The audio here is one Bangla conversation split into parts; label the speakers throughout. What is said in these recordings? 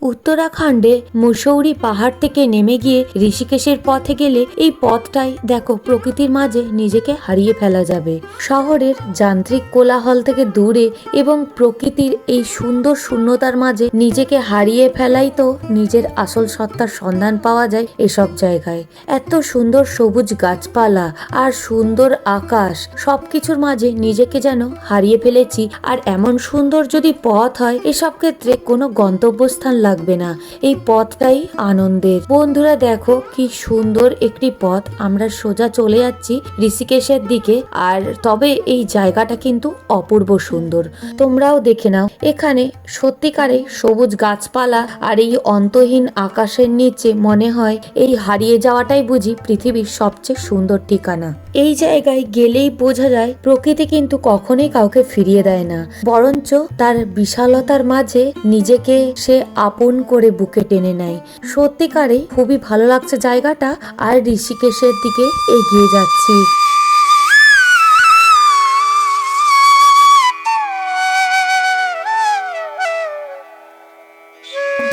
Speaker 1: উত্তরাখণ্ডে মুসৌরি পাহাড় থেকে নেমে গিয়ে ঋষিকেশের পথে গেলে এই পথটাই দেখো প্রকৃতির মাঝে নিজেকে হারিয়ে ফেলা যাবে। শহরের যান্ত্রিক কোলাহল থেকে দূরে এবং প্রকৃতির এই সুন্দর শূন্যতার মাঝে নিজেকে হারিয়ে ফেলাই তো নিজের আসল সত্তার সন্ধান পাওয়া যায় এসব জায়গায়। এত সুন্দর সবুজ গাছপালা আর সুন্দর আকাশ, সবকিছুর মাঝে নিজেকে যেন হারিয়ে ফেলেছি। আর এমন সুন্দর যদি পথ হয়, এসব ক্ষেত্রে কোনো গন্তব্যস্থান লাগবে না, এই পথটাই আনন্দের। বন্ধুরা দেখো কি সুন্দর একটি পথ, আমরা সোজা চলে যাচ্ছি ঋষিকেশের দিকে। আর তবে এই জায়গাটা কিন্তু অপূর্ব সুন্দর, তোমরাও দেখে নাও। এখানে সত্যিকারে সবুজ গাছপালা আর এই অন্তহীন আকাশের নিচে মনে হয় এই হারিয়ে যাওয়াটাই বুঝি পৃথিবীর সবচেয়ে সুন্দর ঠিকানা। এই জায়গায় গেলেই বোঝা যায় প্রকৃতি কিন্তু কখনোই কাউকে ফিরিয়ে দেয় না, বরঞ্চ তার বিশালতার মাঝে নিজেকে সে আপন করে বুকে টেনে নেয়। সত্যিকারে খুবই ভালো লাগছে জায়গাটা। আর ঋষিকেশের দিকে এগিয়ে যাচ্ছি।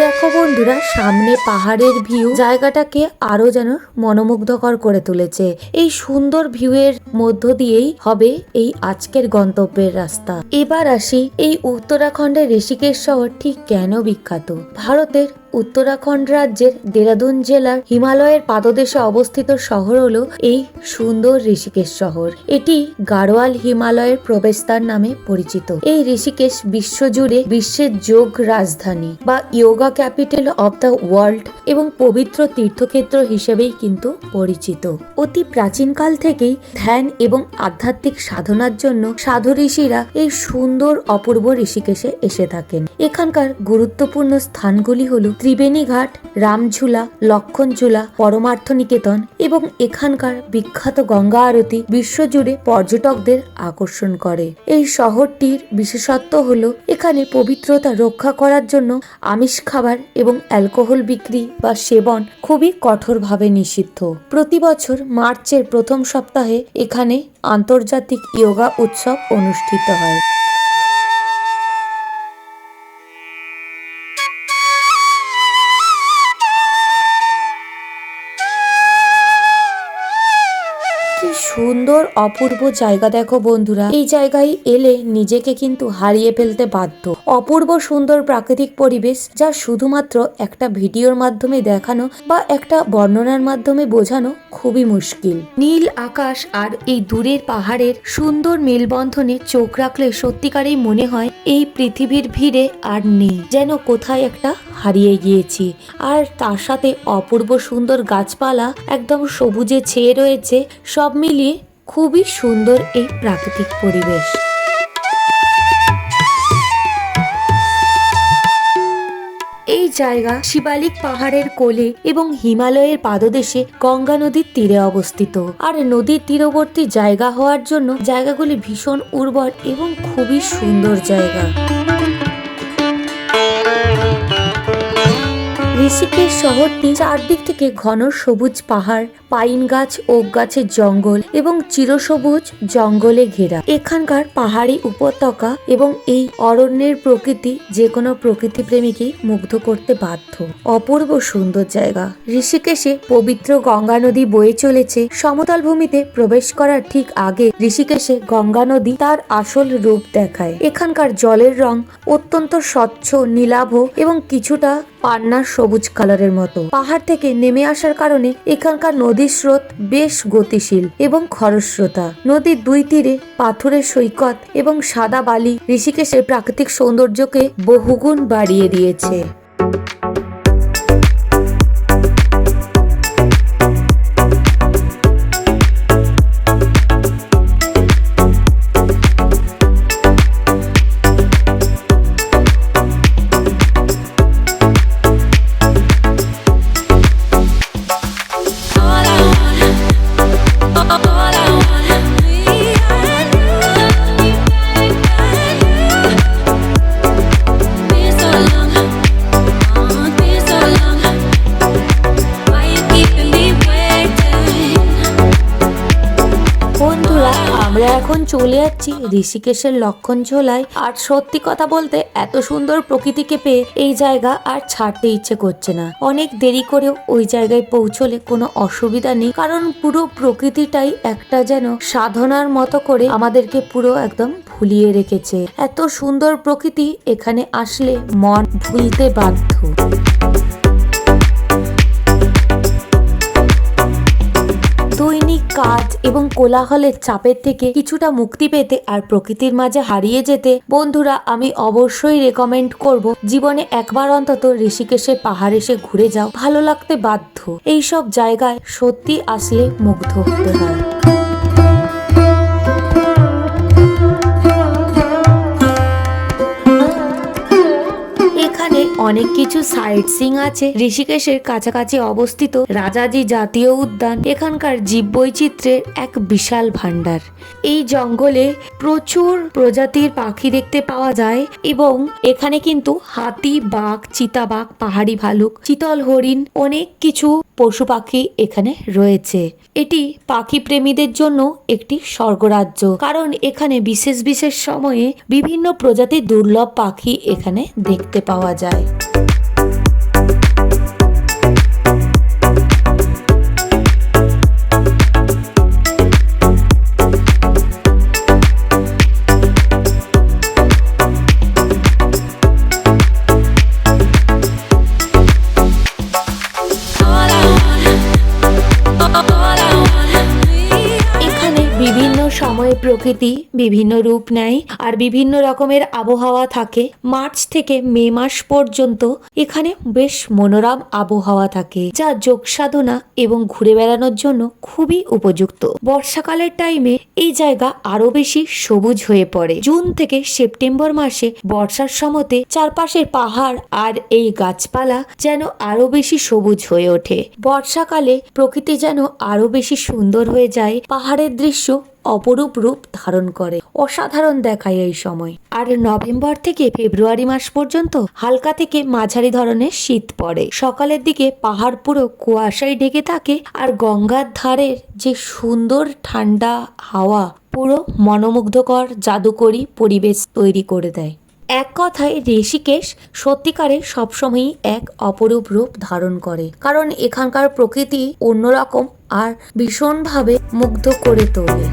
Speaker 1: দেখো বন্ধুরা, সামনে পাহাড়ের ভিউ জায়গাটাকে আরো যেন মনোমুগ্ধকর করে তুলেছে। এই সুন্দর ভিউ এর মধ্য দিয়েই হবে এই আজকের গন্তব্যের রাস্তা। এবার আসি এই উত্তরাখণ্ডের ঋষিকেশ শহর ঠিক কেন বিখ্যাত। ভারতের উত্তরাখণ্ড রাজ্যের দেরাদুন জেলার হিমালয়ের পাদদেশে অবস্থিত শহর হলো এই সুন্দর ঋষিকেশ শহর। এটি গাড়োয়াল হিমালয়ের প্রবেশদ্বার নামে পরিচিত। এই ঋষিকেশ বিশ্বজুড়ে বিশ্বের যোগ রাজধানী বা yoga capital of the world এবং পবিত্র তীর্থক্ষেত্র হিসেবেই কিন্তু পরিচিত। অতি প্রাচীনকাল থেকেই ধ্যান এবং আধ্যাত্মিক সাধনার জন্য সাধু ঋষিরা এই সুন্দর অপূর্ব ঋষিকেশে এসে থাকেন। এখানকার গুরুত্বপূর্ণ স্থানগুলি হলো ত্রিবেণী ঘাট, রামঝুলা, লক্ষণঝুলা, পরমার্থ নিকেতন এবং এখানকার বিখ্যাত গঙ্গা আরতি বিশ্বজুড়ে পর্যটকদের আকর্ষণ করে। এই শহরটির বিশেষত্ব হলো এখানে পবিত্রতা রক্ষা করার জন্য আমিষ খাবার এবং অ্যালকোহল বিক্রি বা সেবন খুবই কঠোরভাবে নিষিদ্ধ। প্রতি বছর মার্চের প্রথম সপ্তাহে এখানে আন্তর্জাতিক যোগা উৎসব অনুষ্ঠিত হয়। সুন্দর অপূর্ব জায়গা দেখো বন্ধুরা, এই জায়গায় এলে নিজেকে কিন্তু হারিয়ে ফেলতে বাধ্য। অপূর্ব সুন্দর প্রাকৃতিক পরিবেশ যা শুধুমাত্র একটা ভিডিওর মাধ্যমে দেখানো বা একটা বর্ণনার মাধ্যমে বোঝানো খুবই মুশকিল। নীল আকাশ আর এই দূরের পাহাড়ের সুন্দর মেলবন্ধনে চোখ রাখলে সত্যিকারেই মনে হয় এই পৃথিবীর ভিড়ে আর নেই, যেন কোথায় একটা হারিয়ে গিয়েছি। আর তার সাথে অপূর্ব সুন্দর গাছপালা একদম সবুজে ছেয়ে রয়েছে, সব মিলিয়ে খুবই সুন্দর এই প্রাকৃতিক পরিবেশ। এই জায়গা শিবালিক পাহাড়ের কোলে এবং হিমালয়ের পাদদেশে গঙ্গা নদীর তীরে অবস্থিত। আর নদীর তীরবর্তী জায়গা হওয়ার জন্য জায়গাগুলি ভীষণ উর্বর এবং খুবই সুন্দর জায়গা। ঋষিকেশ শহরটি চারদিক থেকে ঘন সবুজ পাহাড়, পাইন গাছ, ওক গাছের জঙ্গল এবং চিরসবুজ জঙ্গলে ঘেরা। এখানকার পাহাড়ি উপত্যকা এবং এই অরণ্যের প্রকৃতি যে কোনো প্রকৃতি প্রেমীকে মুগ্ধ করতে বাধ্য। অপূর্ব সুন্দর জায়গা। ঋষিকেশে পবিত্র গঙ্গা নদী বয়ে চলেছে। সমতল ভূমিতে প্রবেশ করার ঠিক আগে ঋষিকেশে গঙ্গা নদী তার আসল রূপ দেখায়। এখানকার জলের রং অত্যন্ত স্বচ্ছ নীলাভ এবং কিছুটা পান্নার সবুজ কালারের মতো। পাহাড় থেকে নেমে আসার কারণে এখানকার নদীর স্রোত বেশ গতিশীল এবং খরস্রোতা। নদীর দুই তীরে পাথরের সৈকত এবং সাদা বালি ঋষিকেশের প্রাকৃতিক সৌন্দর্যকে বহুগুণ বাড়িয়ে দিয়েছে। এখন চলে যাচ্ছি ঋষিকেশের লক্ষণ ঝোলায়। আর সত্যি কথা বলতে এত সুন্দর প্রকৃতিকে পেয়ে এই জায়গা আর ছাড়তে ইচ্ছে করছে না। অনেক দেরি করেও ওই জায়গায় পৌঁছলে কোনো অসুবিধা নেই, কারণ পুরো প্রকৃতিটাই একটা যেন সাধনার মতো করে আমাদেরকে পুরো একদম ভুলিয়ে রেখেছে। এত সুন্দর প্রকৃতি, এখানে আসলে মন ভুলতে বাধ্য। দৈনিক কাজ এবং কোলাহলের চাপের থেকে কিছুটা মুক্তি পেতে আর প্রকৃতির মাঝে হারিয়ে যেতে বন্ধুরা আমি অবশ্যই রেকমেন্ড করব জীবনে একবার অন্তত ঋষিকেশের পাহাড় এসে ঘুরে যাও, ভালো লাগতে বাধ্য। এইসব জায়গায় সত্যি আসলে মুগ্ধ হতে হয়। অনেক কিছু সাইট সিং আছে। ঋষিকেশের কাছাকাছি অবস্থিত রাজাজি জাতীয় উদ্যান এখানকার জীববৈচিত্র্যের এক বিশাল ভান্ডার। এই জঙ্গলে প্রচুর প্রজাতির পাখি দেখতে পাওয়া যায় এবং এখানে কিন্তু হাতি, বাঘ, চিতাবাঘ, পাহাড়ি ভালুক, চিতল হরিণ, অনেক কিছু পশু পাখি এখানে রয়েছে। এটি পাখি প্রেমীদের জন্য একটি স্বর্গরাজ্য, কারণ এখানে বিশেষ বিশেষ সময়ে বিভিন্ন প্রজাতির দুর্লভ পাখি এখানে দেখতে পাওয়া যায়। সময়ে প্রকৃতি বিভিন্ন রূপ নেয় আর বিভিন্ন রকমের আবহাওয়া থাকে। মার্চ থেকে মে মাস পর্যন্ত এখানে বেশ মনোরম আবহাওয়া থাকে, যা যোগ সাধনা এবং ঘুরে বেড়ানোর জন্য খুবই উপযুক্ত। বর্ষাকালের টাইমে এই জায়গা আরো বেশি সবুজ হয়ে পড়ে। জুন থেকে সেপ্টেম্বর মাসে বর্ষার সময়তে চারপাশের পাহাড় আর এই গাছপালা যেন আরো বেশি সবুজ হয়ে ওঠে। বর্ষাকালে প্রকৃতি যেন আরো বেশি সুন্দর হয়ে যায়, পাহাড়ের দৃশ্য অপরূপ রূপ ধারণ করে, অসাধারণ দেখায় এই সময়। আর নভেম্বর থেকে ফেব্রুয়ারি মাস পর্যন্ত হালকা থেকে মাঝারি ধরনের শীত পড়ে। সকালের দিকে পাহাড় পুরো কুয়াশায় ঢেকে থাকে আর গঙ্গার ধারের যে সুন্দর ঠান্ডা হাওয়া পুরো মনোমুগ্ধকর জাদুকরী পরিবেশ তৈরি করে দেয়। এক কথায় ঋষিকেশ সত্যিকারের সবসময়ই এক অপরূপ রূপ ধারণ করে, কারণ এখানকার প্রকৃতি অন্যরকম আর ভীষণভাবে মুগ্ধ করে তোলে।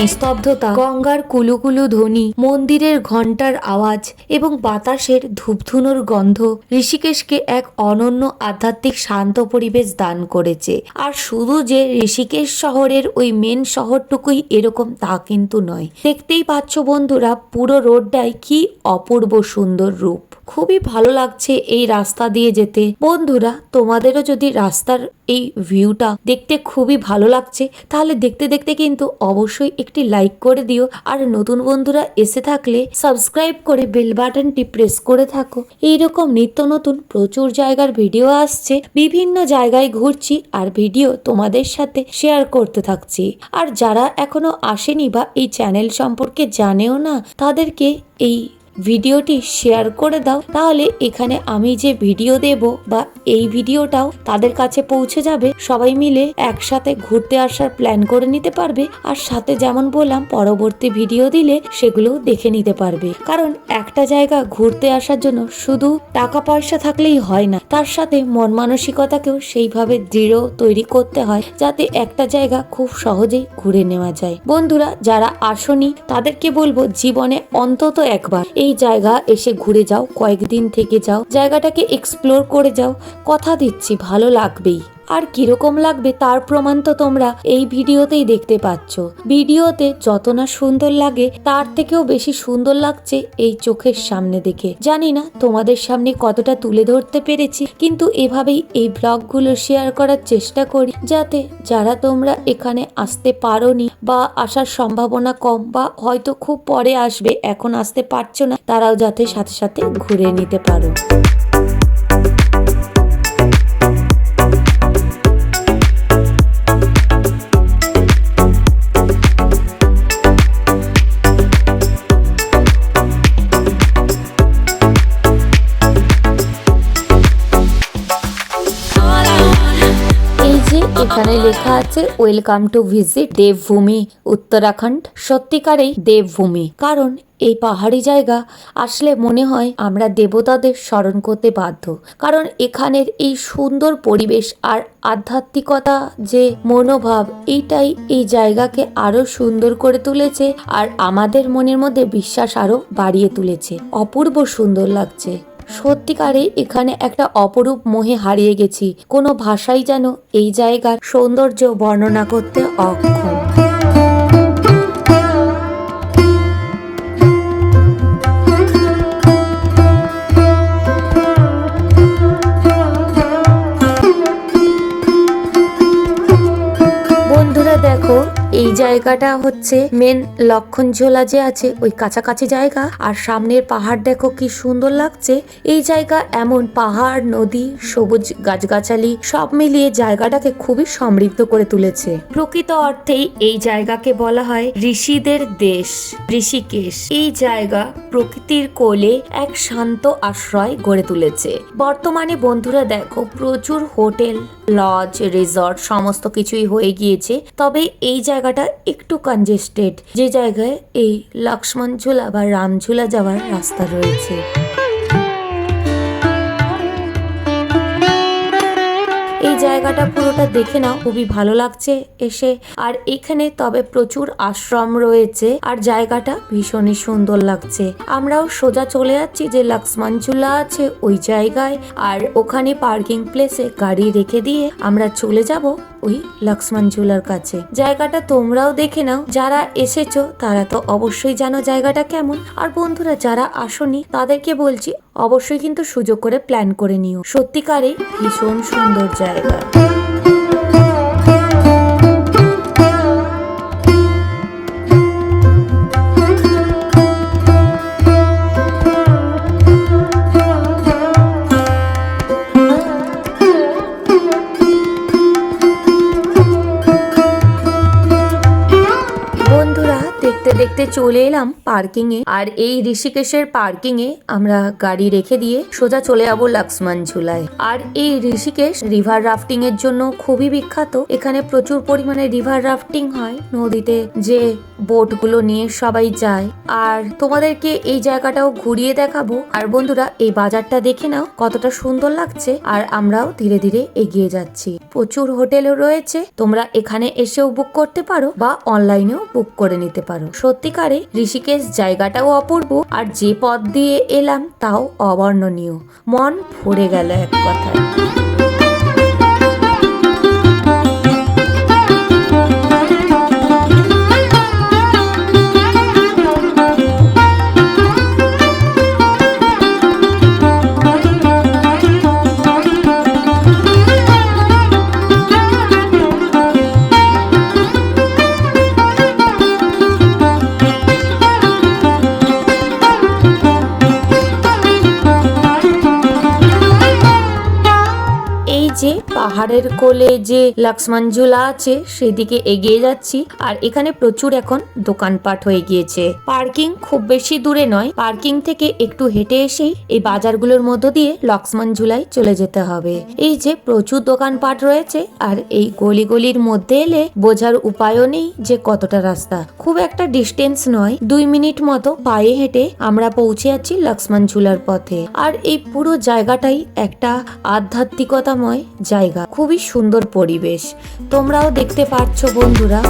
Speaker 1: নিস্তব্ধতা, গঙ্গার কুলুকুলু ধ্বনি, মন্দিরের ঘন্টার আওয়াজ এবং বাতাসের ধূপধুনোর গন্ধ ঋষিকেশকে এক অনন্য আধ্যাত্মিক শান্ত পরিবেশ দান করেছে। আর শুধু যে ঋষিকেশ শহরের ওই মেন শহরটুকুই এরকম তা কিন্তু নয়। দেখতেই পাচ্ছ বন্ধুরা, পুরো রোডটাই কি অপূর্ব সুন্দর রূপ। খুবই ভালো লাগছে এই রাস্তা দিয়ে যেতে। বন্ধুরা, তোমাদেরও যদি রাস্তার এই ভিউটা দেখতে খুবই ভালো লাগছে, তাহলে দেখতে দেখতে কিন্তু অবশ্যই একটি লাইক করে দিও। আর নতুন বন্ধুরা এসে থাকলে সাবস্ক্রাইব করে বেল বাটনটি প্রেস করে থাকো। এইরকম নিত্য নতুন প্রচুর জায়গার ভিডিও আসছে, বিভিন্ন জায়গায় ঘুরছি আর ভিডিও তোমাদের সাথে শেয়ার করতে থাকছি। আর যারা এখনো আসেনি বা এই চ্যানেল সম্পর্কে জানেও না, তাদেরকে এই ভিডিওটি শেয়ার করে দাও, তাহলে এখানে আমি যে ভিডিও দেব বা এই ভিডিওটাও তাদের কাছে পৌঁছে যাবে। সবাই মিলে একসাথে ঘুরতে আসার প্ল্যান করে নিতে পারবে। আর সাথে যেমন বললাম, পরবর্তী ভিডিও দিলে সেগুলো দেখে নিতে পারবে। কারণ একটা জায়গা ঘুরতে আসার জন্য শুধু টাকা পয়সা থাকলেই হয় না, তার সাথে মন মানসিকতাকেও সেইভাবে দৃঢ় তৈরি করতে হয়, যাতে একটা জায়গা খুব সহজেই ঘুরে নেওয়া যায়। বন্ধুরা, যারা আসনি তাদেরকে বলবো জীবনে অন্তত একবার এই জায়গা এসে ঘুরে যাও, কয়েকদিন থেকে যাও, জায়গাটাকে এক্সপ্লোর করে যাও। কথা দিচ্ছি ভালো লাগবেই। আর কিরকম লাগবে তার প্রমাণ তো তোমরা এই ভিডিওতেই দেখতে পাচ্ছ। ভিডিওতে যত না সুন্দর লাগে তার থেকেও বেশি সুন্দর লাগছে এই চোখের সামনে দেখে। জানি না তোমাদের সামনে কতটা তুলে ধরতে পেরেছি, কিন্তু এভাবেই এই ব্লগগুলো শেয়ার করার চেষ্টা করি, যাতে যারা তোমরা এখানে আসতে পারোনি বা আসার সম্ভাবনা কম বা হয়তো খুব পরে আসবে, এখন আসতে পারছো না, তারাও যাতে সাথে সাথে ঘুরে নিতে পারো। এখানে লেখা আছে ওয়েলকাম টু ভিজিট দেবভূমি উত্তরাখণ্ড। সত্যিকারেই দেবভূমি, কারণ এই পাহাড়ি জায়গা আসলে মনে হয় আমরা দেবতাদের স্মরণ করতে বাধ্য। কারণ এখানের এই সুন্দর পরিবেশ আর আধ্যাত্মিকতা যে মনোভাব, এইটাই এই জায়গাকে আরো সুন্দর করে তুলেছে আর আমাদের মনের মধ্যে বিশ্বাস আরো বাড়িয়ে তুলেছে। অপূর্ব সুন্দর লাগছে। সত্যিকারে এখানে একটা অপরূপ মোহে হারিয়ে গেছি। কোনো ভাষাই যেন এই জায়গার সৌন্দর্য বর্ণনা করতে অক্ষম। বন্ধুরা দেখো, এই জায়গাটা হচ্ছে মেন লক্ষণঝোলা যে আছে ওই কাছাকাছি জায়গা, আর সামনের পাহাড় দেখো কি সুন্দর লাগছে। এই জায়গা এমন পাহাড়, নদী, সবুজ গাছগাছালি সব মিলিয়ে জায়গাটাকে খুবই সমৃদ্ধ করে তুলেছে। প্রকৃত অর্থেই এই জায়গাকে বলা হয় ঋষিদের দেশ, ঋষিকেশ। এই জায়গা প্রকৃতির কোলে এক শান্ত আশ্রয় গড়ে তুলেছে। বর্তমানে বন্ধুরা দেখো প্রচুর হোটেল, লজ, রিসর্ট সমস্ত কিছুই হয়ে গিয়েছে, তবে এই জায়গাটা একটু কনজেস্টেড, যে জায়গায় এই লক্ষ্মণ ঝুলা বা রামঝুলা যাওয়ার রাস্তা রয়েছে। এই জায়গাটা পুরোটা দেখে নাও, খুবই ভালো লাগছে এসে। আর এখানে তবে প্রচুর আশ্রম রয়েছে আর জায়গাটা ভীষণই সুন্দর লাগছে। আমরাও সোজা চলে যাচ্ছি যে লক্ষ্মণ ঝুলা আছে ওই জায়গায়, আর ওখানে পার্কিং প্লেসে গাড়ি রেখে দিয়ে আমরা চলে যাব ওই লক্ষ্মণ ঝুলার কাছে। জায়গাটা তোমরাও দেখে নাও, যারা এসেছো তারা তো অবশ্যই জানো জায়গাটা কেমন। আর বন্ধুরা যারা আসোনি তাদেরকে বলছি অবশ্যই কিন্তু সুযোগ করে প্ল্যান করে নিও। সত্যিকারে ভীষণ সুন্দর জায়গা। দেখতে দেখতে চলে এলাম পার্কিং এ, আর এই ঋষিকেশের পার্কিং এ আমরা গাড়ি রেখে দিয়ে সোজা চলে যাবো লক্ষ্মণ ঝুলায়। আর এই ঋষিকেশ রিভার রাফটিং এর জন্য খুবই বিখ্যাত। এখানে প্রচুর পরিমাণে রিভার রাফটিং হয়, নদীতে যে বোট গুলো নিয়ে সবাই যায়। আর তোমাদেরকে এই জায়গাটাও ঘুরিয়ে দেখাবো। আর বন্ধুরা এই বাজারটা দেখে নাও কতটা সুন্দর লাগছে। আর আমরাও ধীরে ধীরে এগিয়ে যাচ্ছি। প্রচুর হোটেলও রয়েছে, তোমরা এখানে এসেও বুক করতে পারো বা অনলাইনেও বুক করে নিতে পারো। সত্যিকারে ঋষিকেশ জায়গাটাও অপূর্ব, আর যে পথ দিয়ে এলাম তাও অবর্ণনীয়। মন ভরে গেল এক কথায়। যে পাহাড়ের কোলে যে লক্ষ্মণ ঝুলা আছে সেদিকে এগিয়ে যাচ্ছি। আর এখানে প্রচুর এখন দোকানপাট হয়ে গিয়েছে। পার্কিং খুব বেশি দূরে নয়, পার্কিং থেকে একটু হেঁটে এসেই এই বাজারগুলোর মধ্য দিয়ে লক্ষ্মণ ঝুলায় চলে যেতে হবে। এই যে প্রচুর দোকানপাট রয়েছে, আর এই গলি গলির মধ্যে এলে বোঝার উপায়ও নেই যে কতটা রাস্তা। খুব একটা ডিস্টেন্স নয়, 2 মিনিট মতো পায়ে হেঁটে আমরা পৌঁছে যাচ্ছি লক্ষ্মণ ঝুলার পথে। আর এই পুরো জায়গাটাই একটা আধ্যাত্মিকতাময় জায়গা, খুবই সুন্দর পরিবেশ, তোমরাও দেখতে পাচ্ছ বন্ধুরা।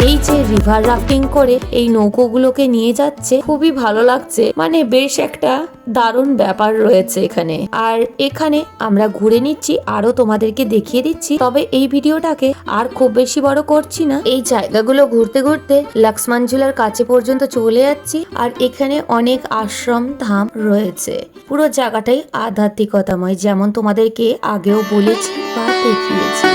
Speaker 1: এই যে রিভার রাফটিং করে এই নৌকোগুলোকে নিয়ে যাচ্ছে, খুবই ভালো লাগছে। মানে বেশ একটা দারুণ ব্যাপার রয়েছে এখানে। আর এখানে আমরা ঘুরে নিচ্ছি, আরো তোমাদেরকে দেখিয়ে দিচ্ছি। তবে এই ভিডিওটাকে আর খুব বেশি বড় করছি না। এই জায়গাগুলো ঘুরতে ঘুরতে লক্ষ্মণ ঝুলার কাছে পর্যন্ত চলে যাচ্ছি। আর এখানে অনেক আশ্রম ধাম রয়েছে। পুরো জায়গাটাই আধ্যাত্মিকতাময়, যেমন তোমাদেরকে আগেও বলেছি বা দেখিয়েছি।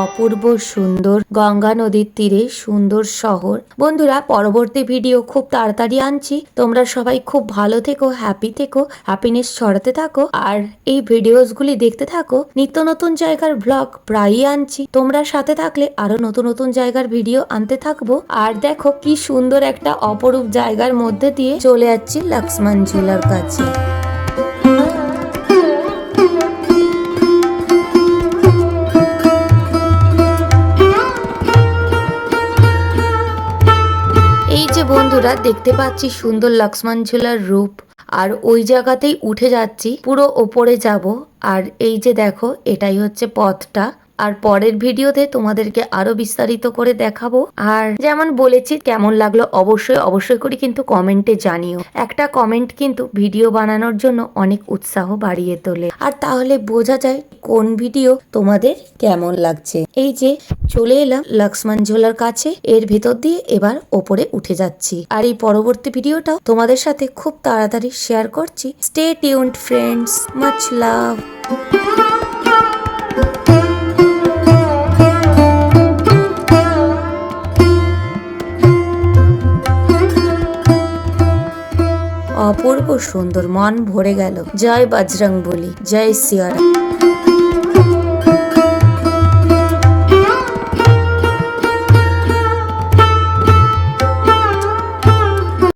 Speaker 1: অপূর্ব সুন্দর গঙ্গা নদীর তীরে সুন্দর শহর। বন্ধুরা, পরবর্তী ভিডিও খুব তাড়াতাড়ি আনছি। তোমরা সবাই খুব ভালো থেকো, হ্যাপি থেকো, হ্যাপিনেস ছড়াতে থাকো। আর এই ভিডিওস গুলি দেখতে থাকো। নিত্য নতুন জায়গার ব্লগ প্রায়ই আনছি। তোমরা সাথে থাকলে আরো নতুন নতুন জায়গার ভিডিও আনতে থাকবো। আর দেখো কি সুন্দর একটা অপরূপ জায়গার মধ্যে দিয়ে চলে যাচ্ছি লক্ষ্মণ ঝুলার কাছে। বন্ধুরা, দেখতে পাচ্ছি সুন্দর লক্ষ্মণ ঝুলার রূপ। আর ওই জায়গাতেই উঠে যাচ্ছি, পুরো ওপরে যাব। আর এই যে দেখো, এটাই হচ্ছে পথটা। আর পরের ভিডিওতে তোমাদেরকে আরো বিস্তারিত করে দেখাবো। আর যেমন বলেছি, কেমন লাগলো অবশ্যই করে কিন্তু কমেন্টে জানিও। একটা কমেন্ট কিন্তু ভিডিও বানানোর জন্য অনেক উৎসাহ বাড়িয়ে তোলে। আর তাহলে বোঝা যায় কোন ভিডিও তোমাদের কেমন লাগছে। এই যে চলে এলাম লক্ষ্মণ ঝুলার কাছে, এর ভিতর দিয়ে এবার ওপরে উঠে যাচ্ছি। আর এই পরবর্তী ভিডিওটাও তোমাদের সাথে খুব তাড়াতাড়ি শেয়ার করছি। Stay tuned friends, much love. অপূর্ব সুন্দর, মন ভরে গেল। জয় বজরং বলি, জয় সিয়া রাম।